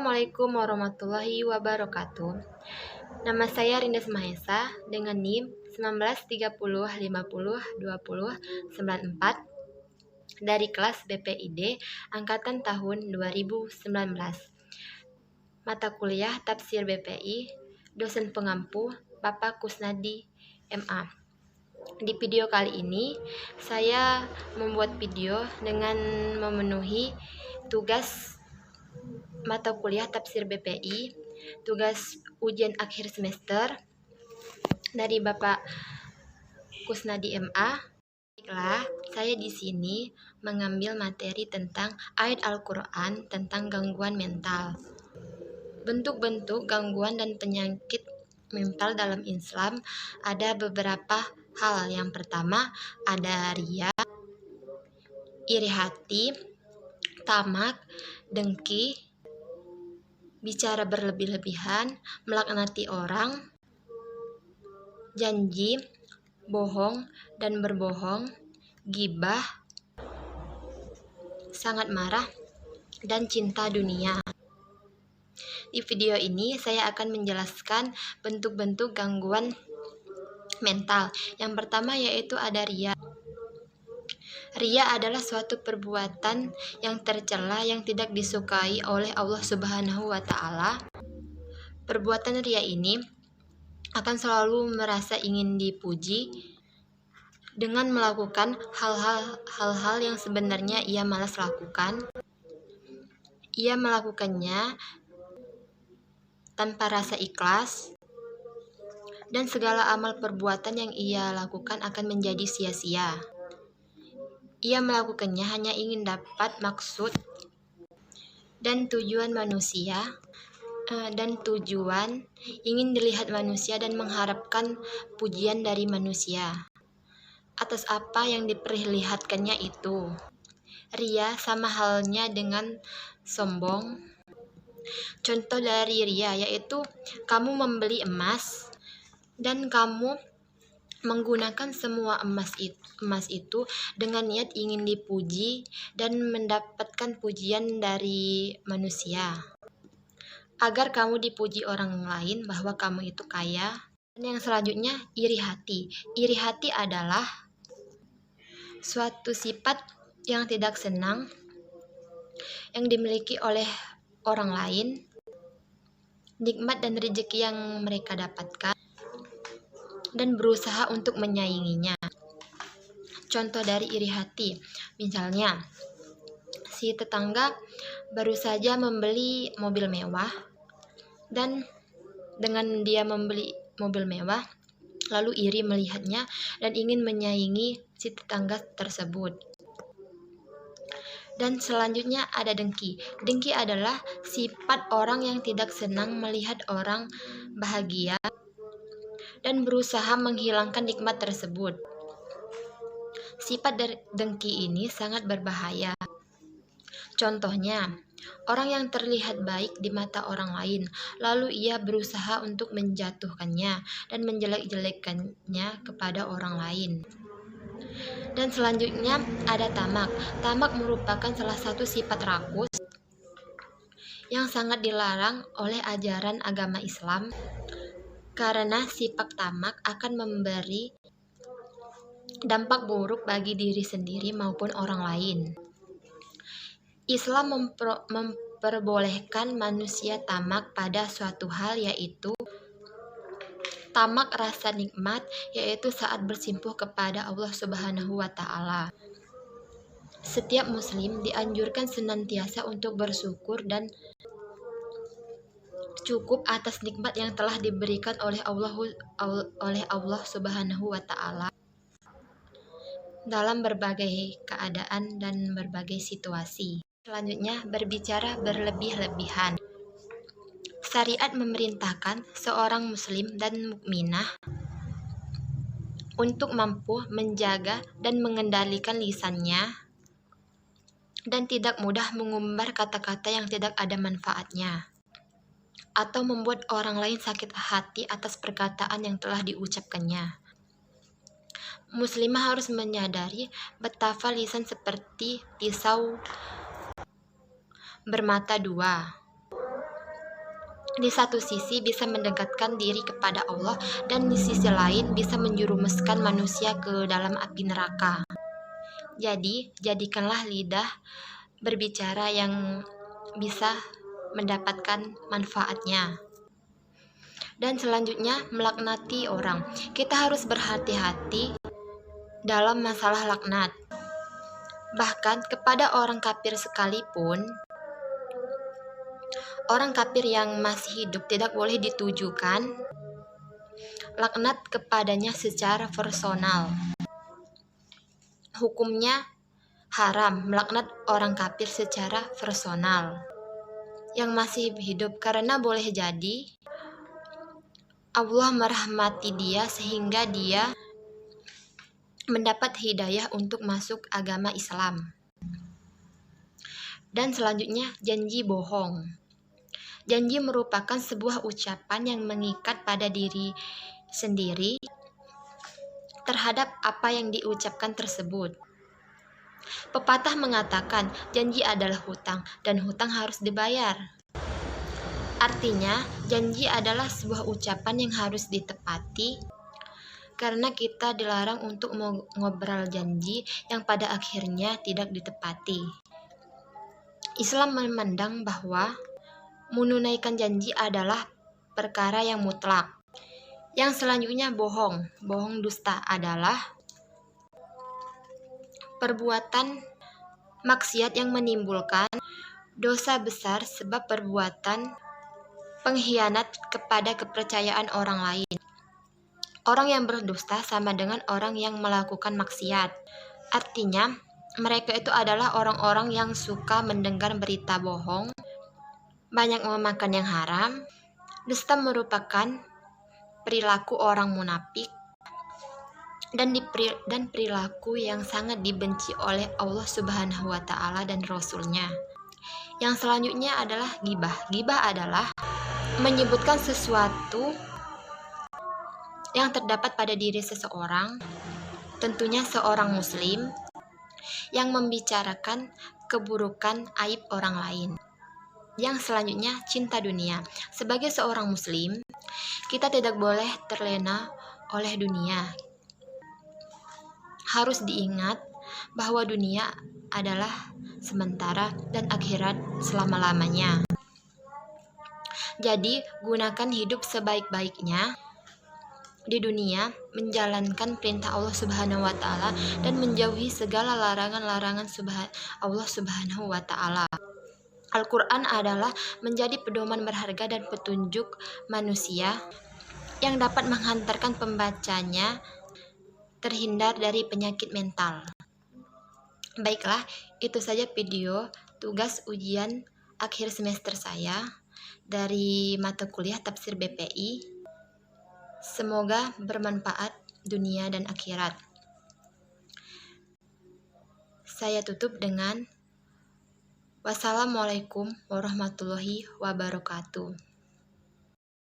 Assalamualaikum warahmatullahi wabarakatuh. Nama saya Rindes Mahesa dengan NIM 1930502094 dari kelas BPID angkatan tahun 2019. Mata kuliah Tafsir BPI, dosen pengampu Bapak Kusnadi MA. Di video kali ini, saya membuat video dengan memenuhi tugas mata kuliah Tafsir BPI, tugas ujian akhir semester dari Bapak Kusnadi MA. Baiklah, saya di sini mengambil materi tentang ayat Al-Quran tentang gangguan mental. Bentuk-bentuk gangguan dan penyakit mental dalam Islam ada beberapa hal. Yang pertama ada ria, iri hati, tamak, dengki, bicara berlebih-lebihan, melaknati orang, janji, bohong dan berbohong, gibah, sangat marah, dan cinta dunia. Di video ini saya akan menjelaskan bentuk-bentuk gangguan mental. Yang pertama yaitu ada ria. Ria adalah suatu perbuatan yang tercela yang tidak disukai oleh Allah Subhanahu wa Ta'ala. Perbuatan ria ini akan selalu merasa ingin dipuji dengan melakukan hal-hal yang sebenarnya ia malas lakukan. Ia melakukannya tanpa rasa ikhlas, dan segala amal perbuatan yang ia lakukan akan menjadi sia-sia. Ia melakukannya hanya ingin dapat maksud dan tujuan manusia, ingin dilihat manusia dan mengharapkan pujian dari manusia atas apa yang diperlihatkannya itu. Ria sama halnya dengan sombong. Contoh dari ria yaitu kamu membeli emas dan kamu menggunakan semua emas itu dengan niat ingin dipuji dan mendapatkan pujian dari manusia, agar kamu dipuji orang lain bahwa kamu itu kaya. Dan yang selanjutnya iri hati. Iri hati adalah suatu sifat yang tidak senang yang dimiliki oleh orang lain, nikmat dan rezeki yang mereka dapatkan, dan berusaha untuk menyainginya. Contoh dari iri hati, misalnya si tetangga baru saja membeli mobil mewah, dan dengan dia membeli mobil mewah lalu iri melihatnya dan ingin menyaingi si tetangga tersebut. Dan selanjutnya ada dengki. Dengki adalah sifat orang yang tidak senang melihat orang bahagia dan berusaha menghilangkan nikmat tersebut. Sifat dari dengki ini sangat berbahaya. Contohnya, orang yang terlihat baik di mata orang lain, lalu ia berusaha untuk menjatuhkannya dan menjelek-jelekannya kepada orang lain. Dan selanjutnya ada tamak. Tamak merupakan salah satu sifat rakus yang sangat dilarang oleh ajaran agama Islam, karena sifat tamak akan memberi dampak buruk bagi diri sendiri maupun orang lain. Islam memperbolehkan manusia tamak pada suatu hal, yaitu tamak rasa nikmat, yaitu saat bersimpuh kepada Allah Subhanahu wa Ta'ala. Setiap muslim dianjurkan senantiasa untuk bersyukur dan cukup atas nikmat yang telah diberikan oleh Allah Subhanahu wa Ta'ala dalam berbagai keadaan dan berbagai situasi. Selanjutnya, berbicara berlebih-lebihan. Syariat memerintahkan seorang muslim dan mukminah untuk mampu menjaga dan mengendalikan lisannya dan tidak mudah mengumbar kata-kata yang tidak ada manfaatnya atau membuat orang lain sakit hati atas perkataan yang telah diucapkannya. Muslimah harus menyadari betapa lisan seperti pisau bermata dua. di satu sisi bisa mendekatkan diri kepada Allah, dan di sisi lain bisa menjerumuskan manusia ke dalam api neraka. Jadi, jadikanlah lidah berbicara yang bisa mendapatkan manfaatnya. Dan selanjutnya, melaknati orang. Kita harus berhati-hati dalam masalah laknat. Bahkan kepada orang kafir sekalipun, orang kafir yang masih hidup tidak boleh ditujukan laknat kepadanya secara personal. Hukumnya haram melaknat orang kafir secara personal yang masih hidup, karena boleh jadi Allah merahmati dia sehingga dia mendapat hidayah untuk masuk agama Islam. Dan selanjutnya, janji bohong. Janji merupakan sebuah ucapan yang mengikat pada diri sendiri terhadap apa yang diucapkan tersebut. Pepatah mengatakan, janji adalah hutang dan hutang harus dibayar. Artinya, janji adalah sebuah ucapan yang harus ditepati, karena kita dilarang untuk mengobrol janji yang pada akhirnya tidak ditepati. Islam memandang bahwa menunaikan janji adalah perkara yang mutlak. Yang selanjutnya, bohong. Bohong dusta adalah perbuatan maksiat yang menimbulkan dosa besar sebab perbuatan pengkhianat kepada kepercayaan orang lain. Orang yang berdusta sama dengan orang yang melakukan maksiat. Artinya, mereka itu adalah orang-orang yang suka mendengar berita bohong, banyak memakan yang haram. Dusta merupakan perilaku orang munafik dan perilaku yang sangat dibenci oleh Allah Subhanahu wa Ta'ala dan Rasul-Nya. Yang selanjutnya adalah ghibah. Ghibah adalah menyebutkan sesuatu yang terdapat pada diri seseorang, tentunya seorang muslim, yang membicarakan keburukan aib orang lain. Yang selanjutnya, cinta dunia. Sebagai seorang muslim, kita tidak boleh terlena oleh dunia. Harus diingat bahwa dunia adalah sementara dan akhirat selama-lamanya. Jadi, gunakan hidup sebaik-baiknya di dunia, menjalankan perintah Allah Subhanahu wa Ta'ala dan menjauhi segala larangan-larangan Allah Subhanahu wa Ta'ala. Al-Quran adalah menjadi pedoman berharga dan petunjuk manusia yang dapat menghantarkan pembacanya terhindar dari penyakit mental. Baiklah, itu saja video tugas ujian akhir semester saya dari mata kuliah Tafsir BPI. Semoga bermanfaat dunia dan akhirat. Saya tutup dengan wassalamualaikum warahmatullahi wabarakatuh.